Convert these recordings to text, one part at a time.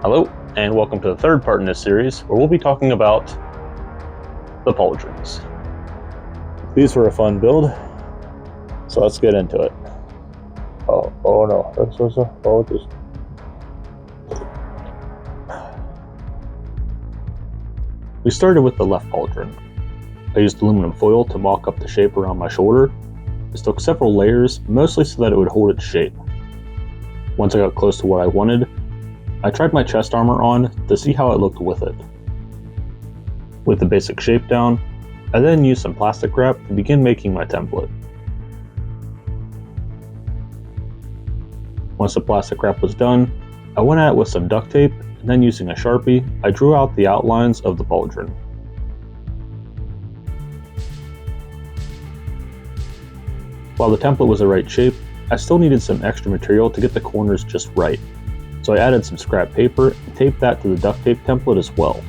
Hello, and welcome to the third part in this series, where we'll be talking about the Pauldrons. These were a fun build, so let's get into it. Oh no, just... We started with the left Pauldron. I used aluminum foil to mock up the shape around my shoulder. This took several layers, mostly so that it would hold its shape. Once I got close to what I wanted, I tried my chest armor on to see how it looked with it. With the basic shape down, I then used some plastic wrap to begin making my template. Once the plastic wrap was done, I went at it with some duct tape, and then using a Sharpie, I drew out the outlines of the Pauldron. While the template was the right shape, I still needed some extra material to get the corners just right. So I added some scrap paper and taped that to the duct tape template as well.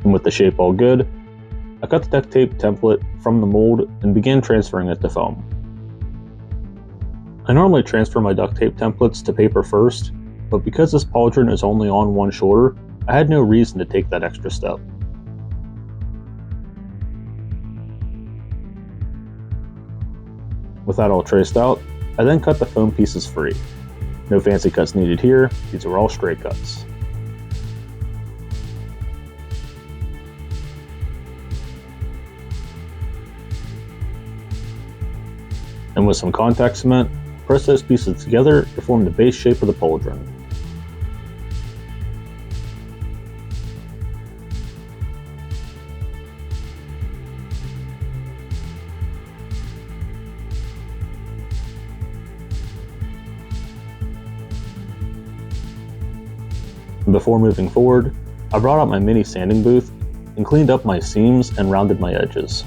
And with the shape all good, I cut the duct tape template from the mold and began transferring it to foam. I normally transfer my duct tape templates to paper first, but because this Pauldron is only on one shoulder, I had no reason to take that extra step. With that all traced out, I then cut the foam pieces free. No fancy cuts needed here, these were all straight cuts. And with some contact cement, press those pieces together to form the base shape of the Pauldron. Before moving forward, I brought out my mini sanding booth and cleaned up my seams and rounded my edges.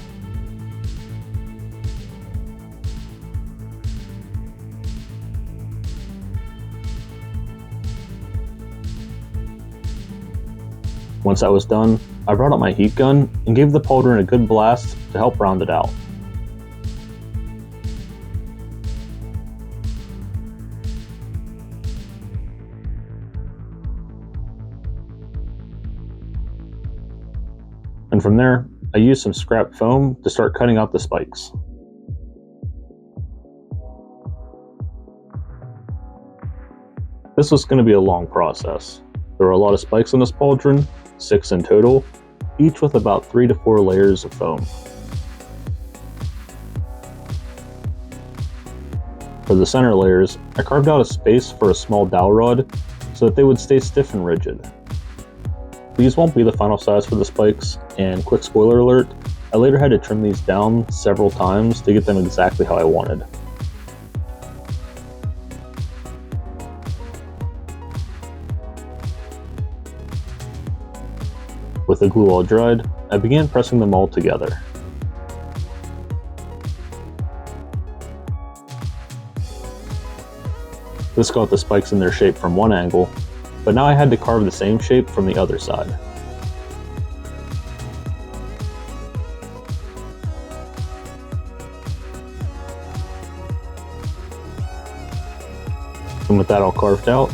Once that was done, I brought out my heat gun and gave the Pauldron a good blast to help round it out. And from there, I used some scrap foam to start cutting out the spikes. This was going to be a long process. There were a lot of spikes on this Pauldron, 6 in total, each with about 3 to 4 layers of foam. For the center layers, I carved out a space for a small dowel rod so that they would stay stiff and rigid. These won't be the final size for the spikes, and quick spoiler alert, I later had to trim these down several times to get them exactly how I wanted. With the glue all dried, I began pressing them all together. This got the spikes in their shape from one angle, but now I had to carve the same shape from the other side. And with that all carved out,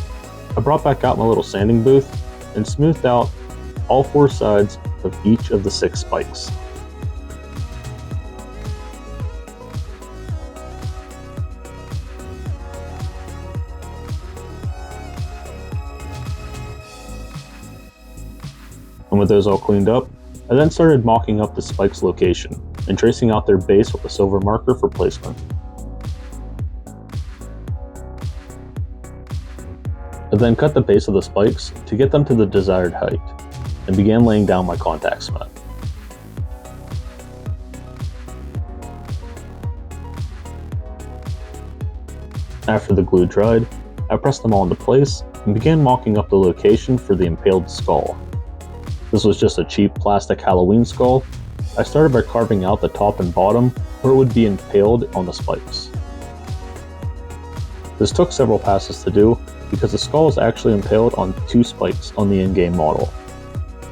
I brought back out my little sanding booth and smoothed out all 4 sides of each of the 6 spikes. And with those all cleaned up, I then started mocking up the spike's location and tracing out their base with a silver marker for placement. I then cut the base of the spikes to get them to the desired height, and began laying down my contact cement. After the glue dried, I pressed them all into place and began mocking up the location for the impaled skull. This was just a cheap plastic Halloween skull, I started by carving out the top and bottom where it would be impaled on the spikes. This took several passes to do because the skull is actually impaled on 2 spikes on the in-game model,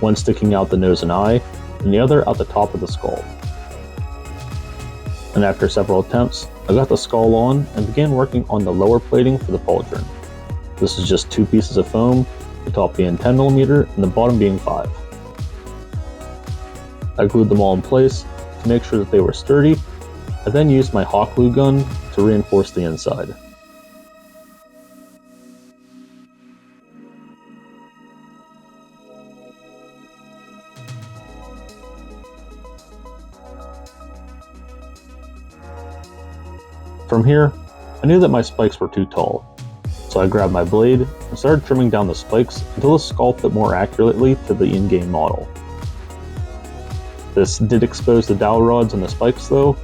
one sticking out the nose and eye, and the other out the top of the skull. And after several attempts, I got the skull on and began working on the lower plating for the pauldron. This is just 2 pieces of foam, the top being 10mm and the bottom being 5. I glued them all in place to make sure that they were sturdy. I then used my hot glue gun to reinforce the inside. From here, I knew that my spikes were too tall, so I grabbed my blade and started trimming down the spikes until the skull fit more accurately to the in-game model. This did expose the dowel rods and the spikes though,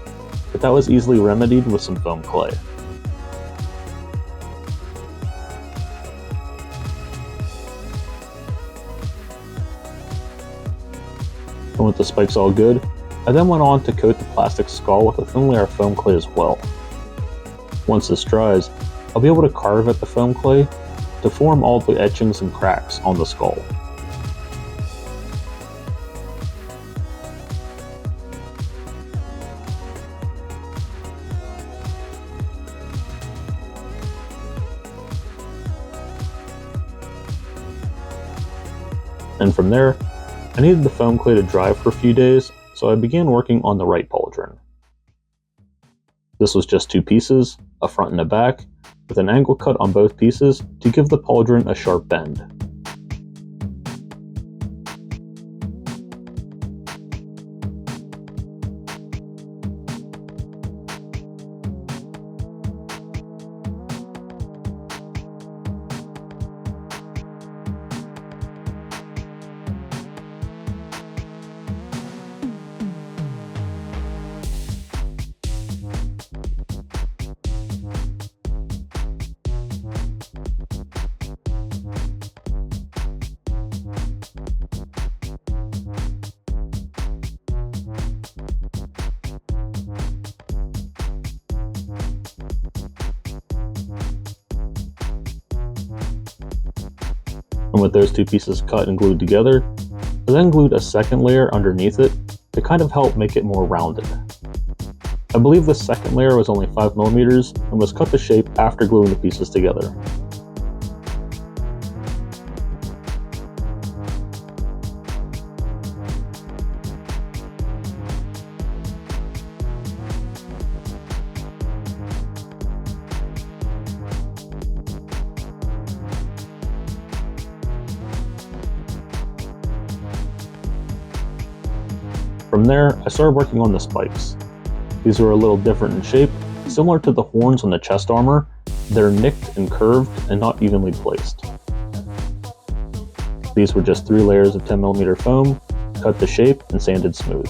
but that was easily remedied with some foam clay. And with the spikes all good, I then went on to coat the plastic skull with a thin layer of foam clay as well. Once this dries, I'll be able to carve at the foam clay to form all the etchings and cracks on the skull. And from there, I needed the foam clay to dry for a few days, so I began working on the right pauldron. This was just 2 pieces, a front and a back, with an angle cut on both pieces to give the pauldron a sharp bend. And with those 2 pieces cut and glued together, I then glued a second layer underneath it to kind of help make it more rounded. I believe the second layer was only 5mm and was cut to shape after gluing the pieces together. From there, I started working on the spikes. These were a little different in shape, similar to the horns on the chest armor. They're nicked and curved and not evenly placed. These were just 3 layers of 10mm foam, cut to shape and sanded smooth.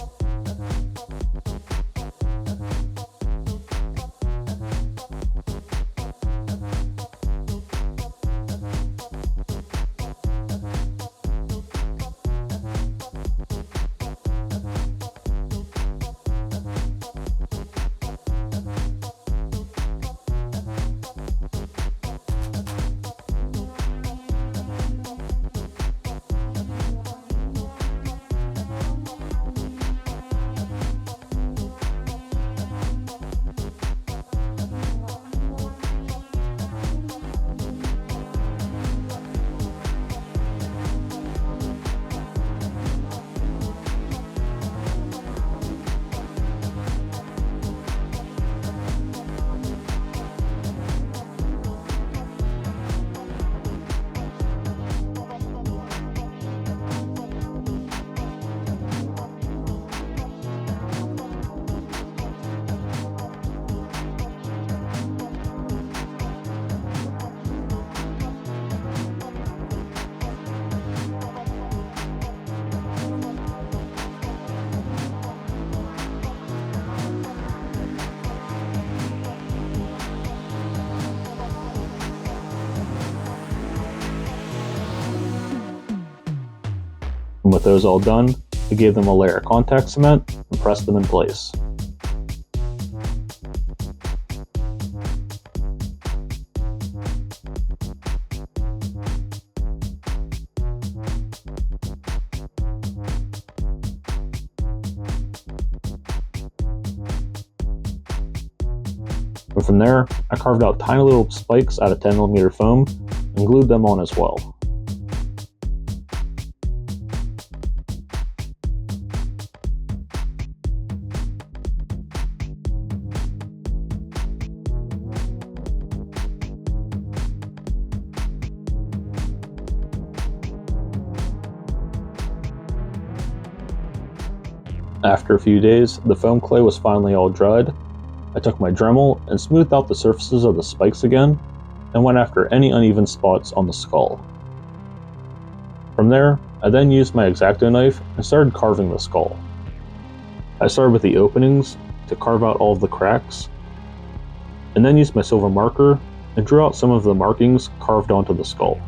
And with those all done, I gave them a layer of contact cement and pressed them in place. And from there, I carved out tiny little spikes out of 10mm foam and glued them on as well. After a few days, the foam clay was finally all dried. I took my Dremel and smoothed out the surfaces of the spikes again, and went after any uneven spots on the skull. From there, I then used my X-Acto knife and started carving the skull. I started with the openings to carve out all of the cracks, and then used my silver marker and drew out some of the markings carved onto the skull.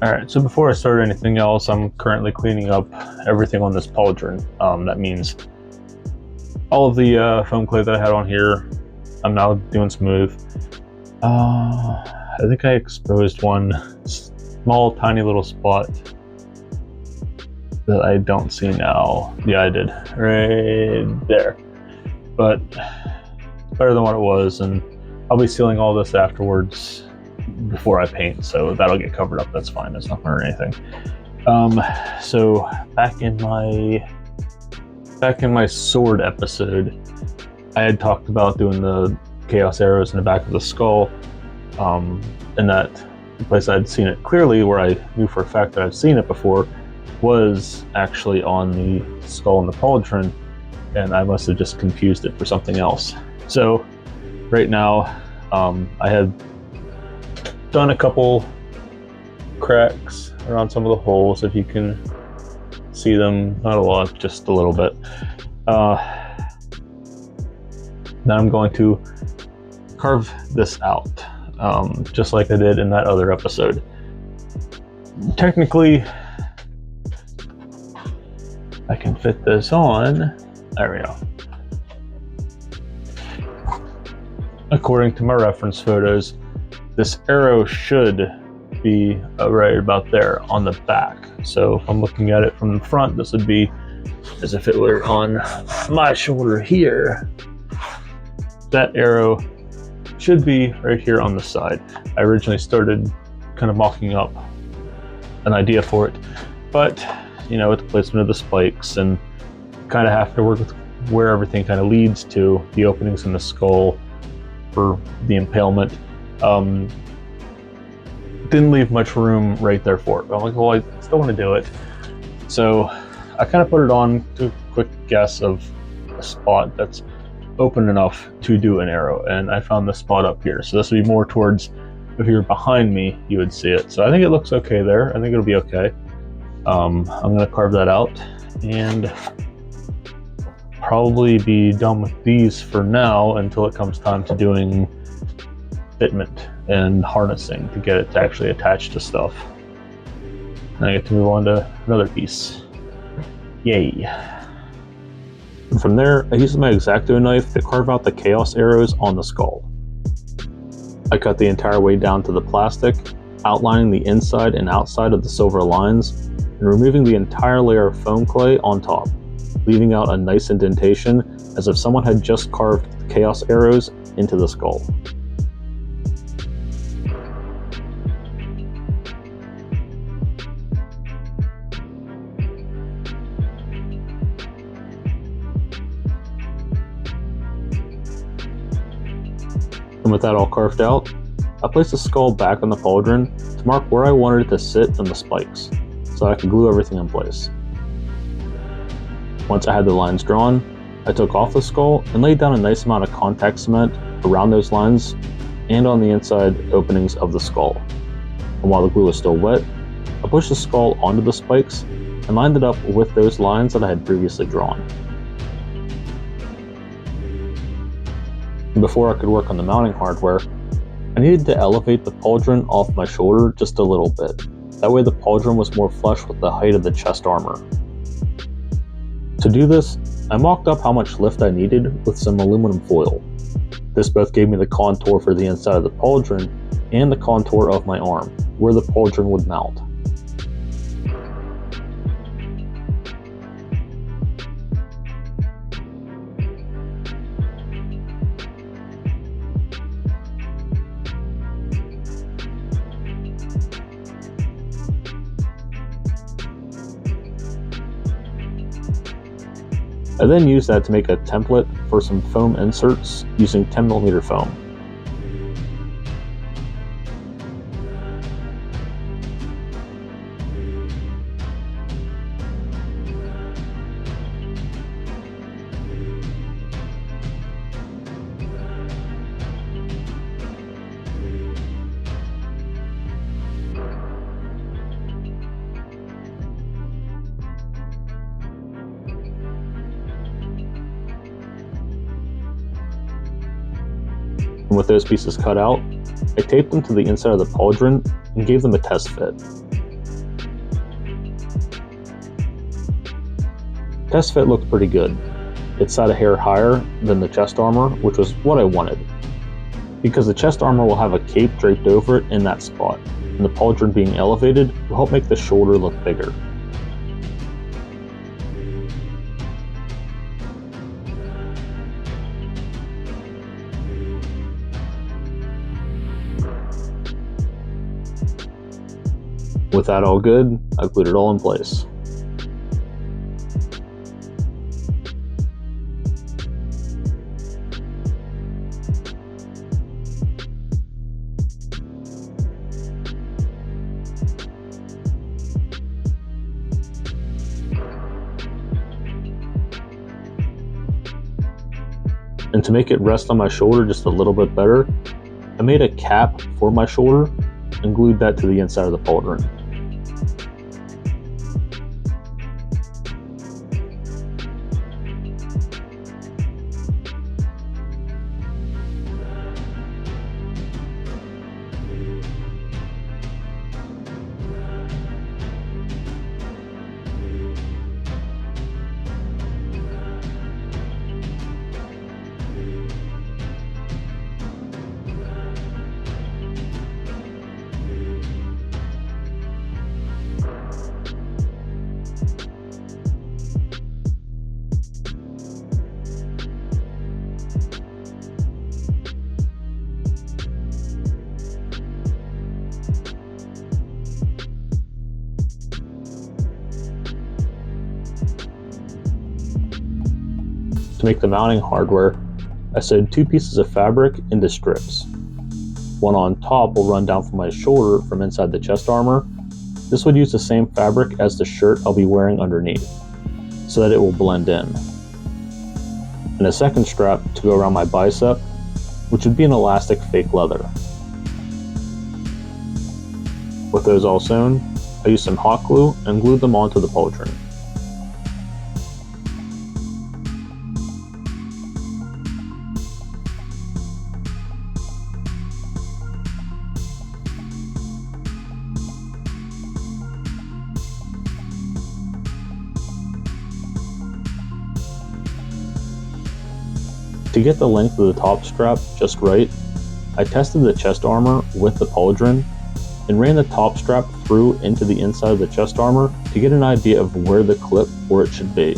Alright, so before I start anything else, I'm currently cleaning up everything on this Pauldron. That means all of the foam clay that I had on here, I'm now doing smooth. I think I exposed one small, tiny little spot that I don't see now. Yeah, I did. Right there. But better than what it was, and I'll be sealing all this afterwards before I paint, so that'll get covered up. That's fine. It's not going to hurt anything. So back in my sword episode, I had talked about doing the chaos arrows in the back of the skull, and that the place I'd seen it clearly, where I knew for a fact that I've seen it before, was actually on the skull in the Pauldron, and I must have just confused it for something else. So right now, I had done a couple cracks around some of the holes, if you can see them. Not a lot, just a little bit. Now I'm going to carve this out, just like I did in that other episode. Technically, I can fit this on. There we go. According to my reference photos, this arrow should be right about there on the back. So if I'm looking at it from the front, this would be as if it were on my shoulder here. That arrow should be right here on the side. I originally started kind of mocking up an idea for it, but you know, with the placement of the spikes, and kind of have to work with where everything kind of leads to, the openings in the skull for the impalement. Didn't leave much room right there for it. But I'm like, well, I still want to do it. So I kind of put it on to a quick guess of a spot that's open enough to do an arrow. And I found this spot up here. So this would be more towards, if you're behind me, you would see it. So I think it looks okay there. I think it'll be okay. I'm going to carve that out and probably be done with these for now until it comes time to doing fitment and harnessing to get it to actually attach to stuff. And I get to move on to another piece. Yay. And from there, I used my X-Acto knife to carve out the chaos arrows on the skull. I cut the entire way down to the plastic, outlining the inside and outside of the silver lines, and removing the entire layer of foam clay on top, leaving out a nice indentation as if someone had just carved chaos arrows into the skull. And with that all carved out, I placed the skull back on the Pauldron to mark where I wanted it to sit on the spikes, so I could glue everything in place. Once I had the lines drawn, I took off the skull and laid down a nice amount of contact cement around those lines and on the inside openings of the skull. And while the glue was still wet, I pushed the skull onto the spikes and lined it up with those lines that I had previously drawn. And before I could work on the mounting hardware, I needed to elevate the pauldron off my shoulder just a little bit. That way the pauldron was more flush with the height of the chest armor. To do this, I mocked up how much lift I needed with some aluminum foil. This both gave me the contour for the inside of the pauldron and the contour of my arm, where the pauldron would mount. I then used that to make a template for some foam inserts using 10mm foam. And with those pieces cut out, I taped them to the inside of the pauldron and gave them a test fit. Test fit looked pretty good. It sat a hair higher than the chest armor, which was what I wanted, because the chest armor will have a cape draped over it in that spot, and the pauldron being elevated will help make the shoulder look bigger. With that all good, I glued it all in place. And to make it rest on my shoulder just a little bit better, I made a cap for my shoulder and glued that to the inside of the pauldron. To make the mounting hardware, I sewed 2 pieces of fabric into strips. One on top will run down from my shoulder from inside the chest armor. This would use the same fabric as the shirt I'll be wearing underneath, so that it will blend in. And a second strap to go around my bicep, which would be an elastic fake leather. With those all sewn, I used some hot glue and glued them onto the pauldron. To get the length of the top strap just right, I tested the chest armor with the pauldron and ran the top strap through into the inside of the chest armor to get an idea of where the clip for it should be.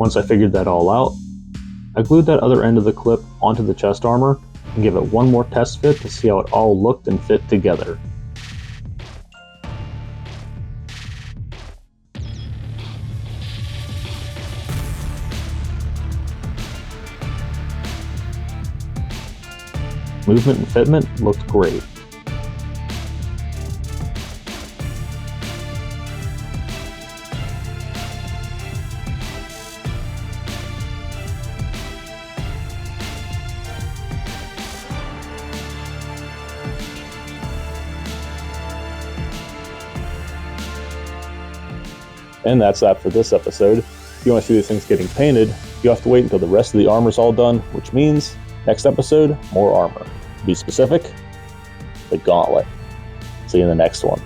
Once I figured that all out, I glued that other end of the clip onto the chest armor and gave it one more test fit to see how it all looked and fit together. Movement and fitment looked great. And that's that for this episode. If you want to see these things getting painted, you have to wait until the rest of the armor's all done, which means next episode, more armor. To be specific, the gauntlet. See you in the next one.